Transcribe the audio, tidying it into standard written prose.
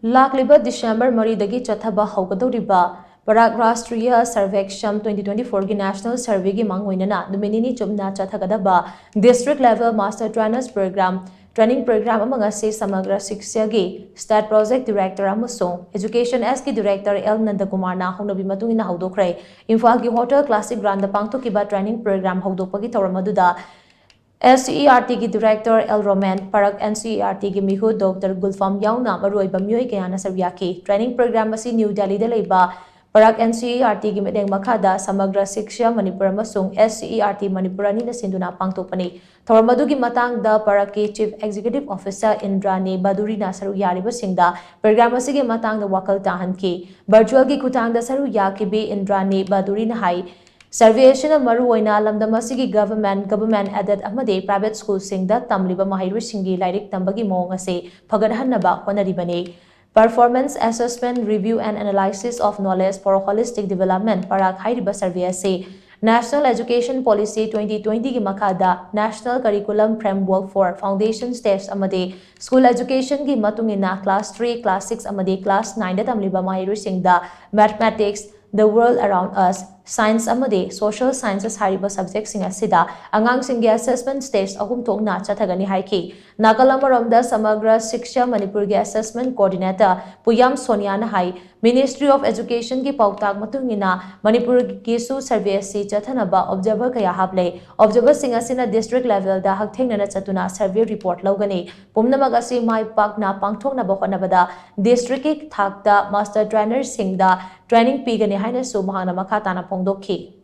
LAKLIBA DECEMEBR Maridagi CHATHABA HOUGADOURIBA PARAKH RASHTRIYA SARVEKSHAM 2024 की National Survey की MANGOINANA Numit Nini Chupna Chathagadaba District Level Master Trainers Program Training Program among ngasi SAMAGRA SIKSHYA gi State Project Director AMASUNG Education S ki Director NANDAKUMAR na HOUNABI MATUNG ina Houdokkhre Imphal ki Hotel Classic Grand pangthokiba Training Program Houdokpagi thawramaduda SCERT की Director L Roman PARAKH NCERT की मिहु Dr. Gulfam Yauna Maruiba Myoy Kayana Saryaki Training Program asi New Delhi da leiba PARAKH NCERT की medeng makhada Samagra SIKSHYA Manipur amasung SCERT Manipurani na sinduna pangtokpani Thawramadu ki matang da PARAKH ki Chief Executive Officer Indrani Baduri na saru yariba singda program asi ki matang da wakal tahan ki virtual ki khutang da saru yaki bi Indrani Baduri na hai Survey asina maruoina lamdamasigi government aided amade private school singda tamliba mahairu singi lairik tambagi mawng ase phagadhanaba honaribani Performance Assessment Review and Analysis of Knowledge for Holistic Development PARAKH hairiba survey ase National Education Policy 2020 ki makhada National Curriculum Framework for Foundation Stage amade School Education ki matungina Class 3, Class 6 amade Class 9 da tamliba mahairu singda Mathematics, The World Around Us, Science amade Social Sciences hariba subjects sing asida angang sing assessment stage ahum thokna chathagani haiki Nakalamaromda Samagra SIKSHYA Manipur gi assessment coordinator Puyam Sonia na hai Ministry of Education ki pautak matungina Manipur ki su survey si chathanaba observer kaya haple observer sing asina district level da hakthengna na chatuna survey report lawgani pumnamag asi mai pakna pangthokna ba honabada district ki thakta master trainer singda training pigani haina su mahana makhatana phongdokhi